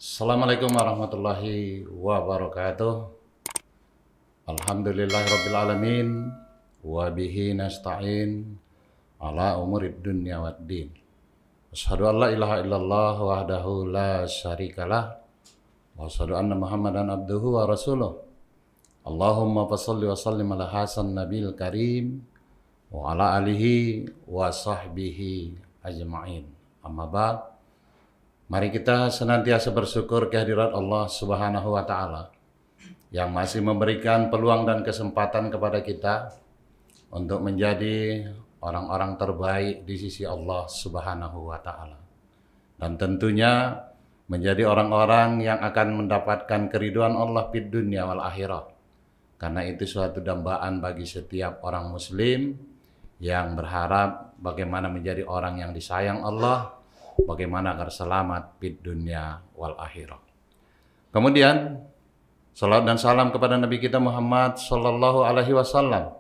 Assalamualaikum warahmatullahi wabarakatuh. Alhamdulillahirabbil alamin wa bihi nasta'in ala umurid dunya waddin. Asyhadu an la ilaha illallah wahdahu la syarikalah wa asyhadu anna Muhammadan abduhu wa rasuluh. Allahumma fashalli wa sallim ala hasan nabil karim wa ala alihi wa sahbihi ajma'in. Amma ba'd. Mari kita senantiasa bersyukur kehadirat Allah Subhanahu wa Ta'ala yang masih memberikan peluang dan kesempatan kepada kita untuk menjadi orang-orang terbaik di sisi Allah Subhanahu wa Ta'ala, dan tentunya menjadi orang-orang yang akan mendapatkan keridhaan Allah fid dunya wal akhirah. Karena itu suatu dambaan bagi setiap orang muslim yang berharap bagaimana menjadi orang yang disayang Allah, bagaimana agar selamat di dunia wal akhirah. Kemudian salat dan salam kepada Nabi kita Muhammad sallallahu alaihi wasallam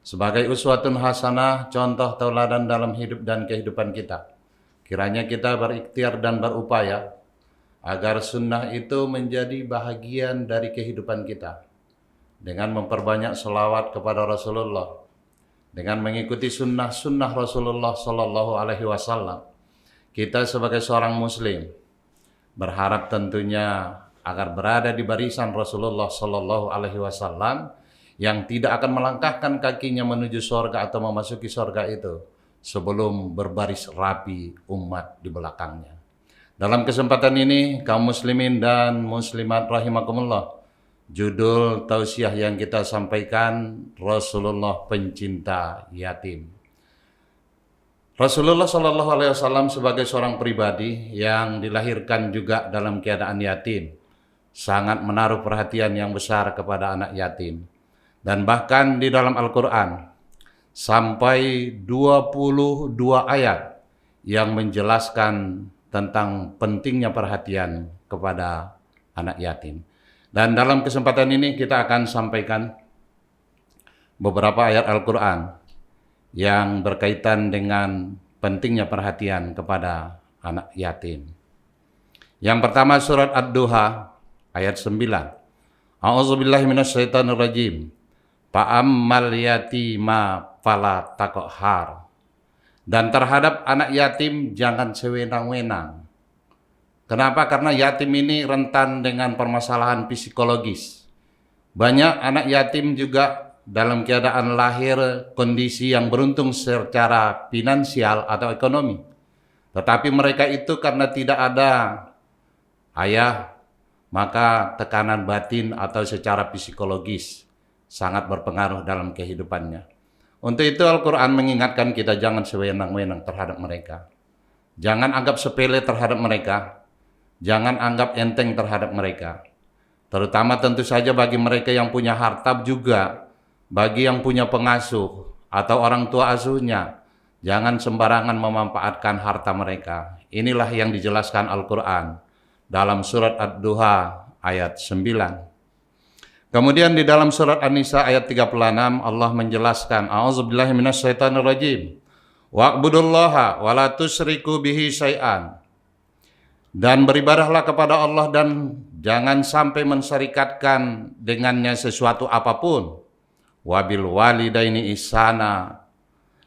sebagai uswatun hasanah, contoh tauladan dalam hidup dan kehidupan kita. Kiranya kita berikhtiar dan berupaya agar sunnah itu menjadi bahagian dari kehidupan kita dengan memperbanyak selawat kepada Rasulullah, dengan mengikuti sunnah Rasulullah sallallahu alaihi wasallam. Kita sebagai seorang muslim berharap tentunya agar berada di barisan Rasulullah Sallallahu Alaihi Wasallam yang tidak akan melangkahkan kakinya menuju surga atau memasuki surga itu sebelum berbaris rapi umat di belakangnya. Dalam kesempatan ini, kaum muslimin dan muslimat rahimakumullah, judul tausiah yang kita sampaikan, Rasulullah pencinta yatim. Rasulullah Shallallahu Alaihi Wasallam sebagai seorang pribadi yang dilahirkan juga dalam keadaan yatim, sangat menaruh perhatian yang besar kepada anak yatim. Dan bahkan di dalam Al-Quran, sampai 22 ayat yang menjelaskan tentang pentingnya perhatian kepada anak yatim. Dan dalam kesempatan ini kita akan sampaikan beberapa ayat Al-Quran yang berkaitan dengan pentingnya perhatian kepada anak yatim. Yang pertama surat Ad-Duha ayat 9. A'udzubillahi minasyaitonir rajim. Fa'ammal yatima fala taqhar. Dan terhadap anak yatim jangan sewenang-wenang. Kenapa? Karena yatim ini rentan dengan permasalahan psikologis. Banyak anak yatim juga dalam keadaan lahir kondisi yang beruntung secara finansial atau ekonomi. Tetapi mereka itu karena tidak ada ayah, maka tekanan batin atau secara psikologis sangat berpengaruh dalam kehidupannya. Untuk itu Al-Quran mengingatkan kita jangan sewenang-wenang terhadap mereka. Jangan anggap sepele terhadap mereka. Jangan anggap enteng terhadap mereka. Terutama tentu saja bagi mereka yang punya harta, juga bagi yang punya pengasuh atau orang tua asuhnya, jangan sembarangan memanfaatkan harta mereka. Inilah yang dijelaskan Al-Quran dalam surat Ad-Duha ayat 9. Kemudian di dalam surat An-Nisa ayat 36 Allah menjelaskan, A'udzubillahi minasyaitonirrajim. Wa'budullaha wa la tusyriku bihi syai'an. Dan beribadahlah kepada Allah dan jangan sampai mensyarikatkan dengannya sesuatu apapun. Wabil walidaini ihsana,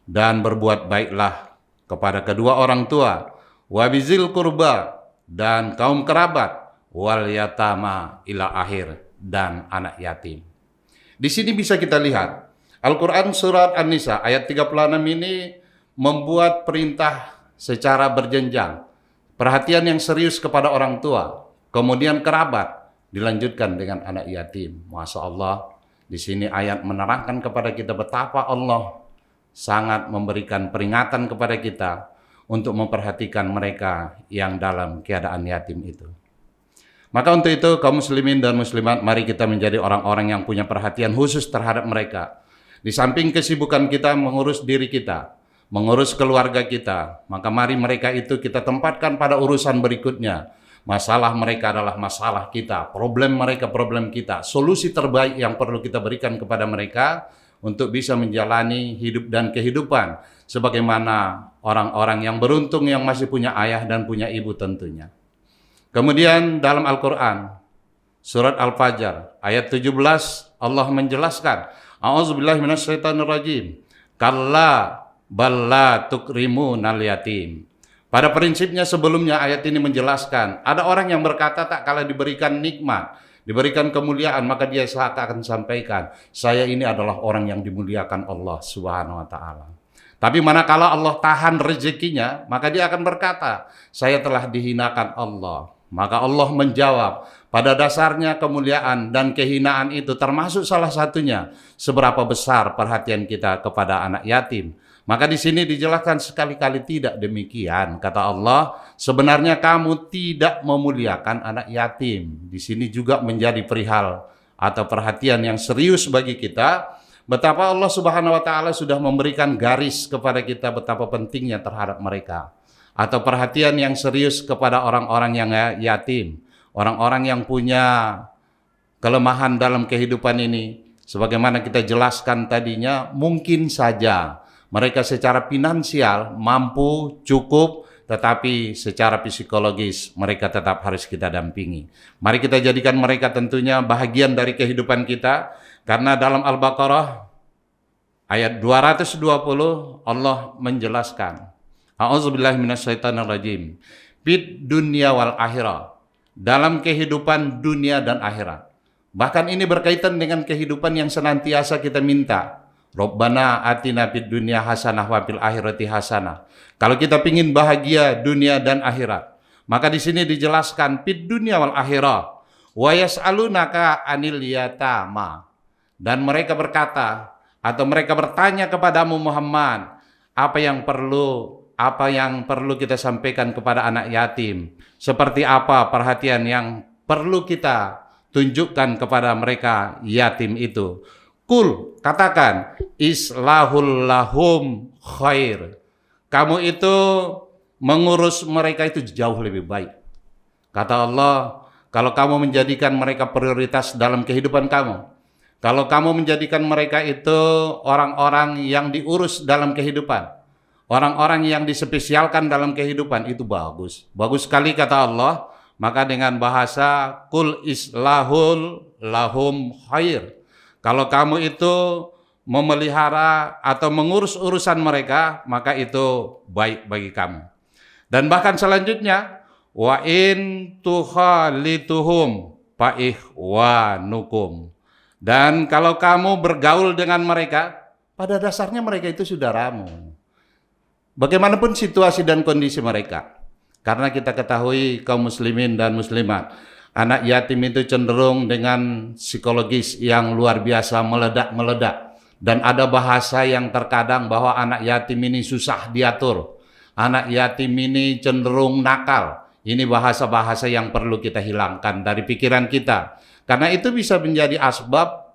dan berbuat baiklah kepada kedua orang tua, wabizil kurba, dan kaum kerabat, wal yatama ila akhir, dan anak yatim. Di sini bisa kita lihat Al-Quran surat An-Nisa ayat 36 ini membuat perintah secara berjenjang, perhatian yang serius kepada orang tua, kemudian kerabat, dilanjutkan dengan anak yatim. Masya Allah. Di sini ayat menerangkan kepada kita betapa Allah sangat memberikan peringatan kepada kita untuk memperhatikan mereka yang dalam keadaan yatim itu. Maka untuk itu kaum muslimin dan muslimat, mari kita menjadi orang-orang yang punya perhatian khusus terhadap mereka. Di samping kesibukan kita mengurus diri kita, mengurus keluarga kita, maka mari mereka itu kita tempatkan pada urusan berikutnya. Masalah mereka adalah masalah kita, problem mereka problem kita. Solusi terbaik yang perlu kita berikan kepada mereka untuk bisa menjalani hidup dan kehidupan sebagaimana orang-orang yang beruntung yang masih punya ayah dan punya ibu tentunya. Kemudian dalam Al-Quran, surat Al-Fajr, ayat 17, Allah menjelaskan, A'udzubillahi minasyaitonirrajim, kalla balla tukrimunal yatim. Pada prinsipnya sebelumnya ayat ini menjelaskan, ada orang yang berkata tak kala diberikan nikmat, diberikan kemuliaan, maka dia akan sampaikan, saya ini adalah orang yang dimuliakan Allah Subhanahu wa Ta'ala. Tapi manakala Allah tahan rezekinya, maka dia akan berkata, saya telah dihinakan Allah. Maka Allah menjawab, pada dasarnya kemuliaan dan kehinaan itu termasuk salah satunya seberapa besar perhatian kita kepada anak yatim. Maka di sini dijelaskan sekali-kali tidak demikian. Kata Allah, sebenarnya kamu tidak memuliakan anak yatim. Di sini juga menjadi perihal atau perhatian yang serius bagi kita. Betapa Allah Subhanahu wa Ta'ala sudah memberikan garis kepada kita betapa pentingnya terhadap mereka. Atau perhatian yang serius kepada orang-orang yang yatim, orang-orang yang punya kelemahan dalam kehidupan ini. Sebagaimana kita jelaskan tadinya, mungkin saja mereka secara finansial mampu, cukup, tetapi secara psikologis mereka tetap harus kita dampingi. Mari kita jadikan mereka tentunya bahagian dari kehidupan kita, karena dalam Al-Baqarah ayat 220 Allah menjelaskan, A'udzubillahi minasyaitonirrajim. Fid dunya wal akhirah. Dalam kehidupan dunia dan akhirat. Bahkan ini berkaitan dengan kehidupan yang senantiasa kita minta. Rabbana atina fid dunya hasanah wa fil akhirati hasanah. Kalau kita ingin bahagia dunia dan akhirat, maka di sini dijelaskan fid dunya wal akhirah. Wa yas'alunaka anil yatama. Dan mereka berkata atau mereka bertanya kepadamu Muhammad, apa yang perlu kita sampaikan kepada anak yatim? Seperti apa perhatian yang perlu kita tunjukkan kepada mereka yatim itu? Kul, katakan, islahul lahum khair. Kamu itu mengurus mereka itu jauh lebih baik. Kata Allah, kalau kamu menjadikan mereka prioritas dalam kehidupan kamu, kalau kamu menjadikan mereka itu orang-orang yang diurus dalam kehidupan, orang-orang yang dispesialkan dalam kehidupan, itu bagus. Bagus sekali kata Allah. Maka dengan bahasa kul islahul lahum khair. Kalau kamu itu memelihara atau mengurus urusan mereka, maka itu baik bagi kamu. Dan bahkan selanjutnya, wa in tukhalituhum fa ihwanukum. Dan kalau kamu bergaul dengan mereka, pada dasarnya mereka itu saudaramu. Bagaimanapun situasi dan kondisi mereka. Karena kita ketahui kaum muslimin dan muslimat, anak yatim itu cenderung dengan psikologis yang luar biasa meledak-meledak. Dan ada bahasa yang terkadang bahwa anak yatim ini susah diatur. Anak yatim ini cenderung nakal. Ini bahasa-bahasa yang perlu kita hilangkan dari pikiran kita. Karena itu bisa menjadi asbab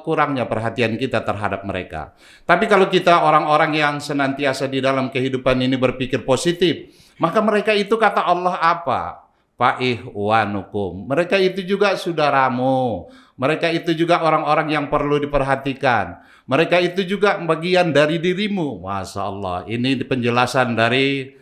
kurangnya perhatian kita terhadap mereka. Tapi kalau kita orang-orang yang senantiasa di dalam kehidupan ini berpikir positif, maka mereka itu kata Allah apa? Fa'ihwanukum. Mereka itu juga saudaramu. Mereka itu juga orang-orang yang perlu diperhatikan. Mereka itu juga bagian dari dirimu. Masya Allah. Ini penjelasan dari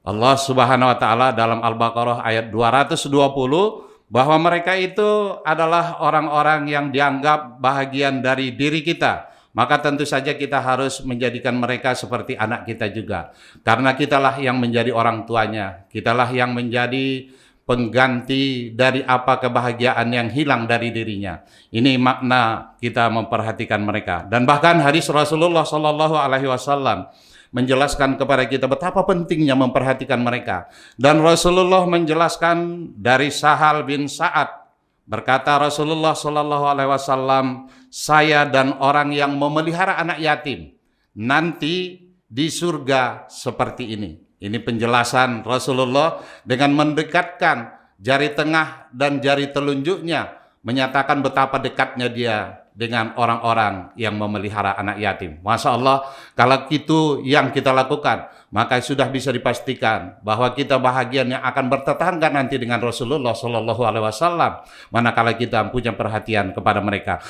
Allah Subhanahu wa Ta'ala dalam Al-Baqarah ayat 220. Bahwa mereka itu adalah orang-orang yang dianggap bahagian dari diri kita. Maka tentu saja kita harus menjadikan mereka seperti anak kita juga. Karena kitalah yang menjadi orang tuanya. Kitalah yang menjadi pengganti dari apa kebahagiaan yang hilang dari dirinya. Ini makna kita memperhatikan mereka. Dan bahkan hadis Rasulullah SAW menjelaskan kepada kita betapa pentingnya memperhatikan mereka. Dan Rasulullah menjelaskan dari Sahal bin Sa'ad. Berkata Rasulullah SAW, saya dan orang yang memelihara anak yatim nanti di surga seperti ini. Ini penjelasan Rasulullah dengan mendekatkan jari tengah dan jari telunjuknya, menyatakan betapa dekatnya dia dengan orang-orang yang memelihara anak yatim. Masya Allah, kalau itu yang kita lakukan, maka sudah bisa dipastikan bahwa kita bahagian yang akan bertetangga nanti dengan Rasulullah Shallallahu Alaihi Wasallam. Manakala kita punya perhatian kepada mereka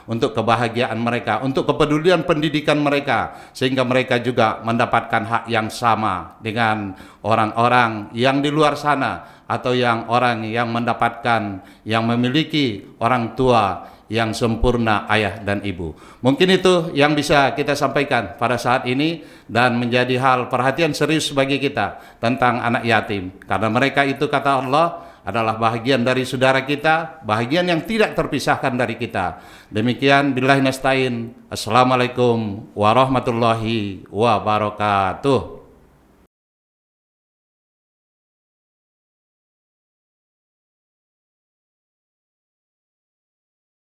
untuk kebahagiaan mereka, untuk kepedulian pendidikan mereka, sehingga mereka juga mendapatkan hak yang sama dengan orang-orang yang di luar sana, atau yang orang yang mendapatkan, yang memiliki orang tua yang sempurna, ayah dan ibu. Mungkin itu yang bisa kita sampaikan pada saat ini, dan menjadi hal perhatian serius bagi kita tentang anak yatim, karena mereka itu, kata Allah, adalah bahagian dari saudara kita, bahagian yang tidak terpisahkan dari kita. Demikian, billahi nasta'in. Assalamualaikum warahmatullahi wabarakatuh.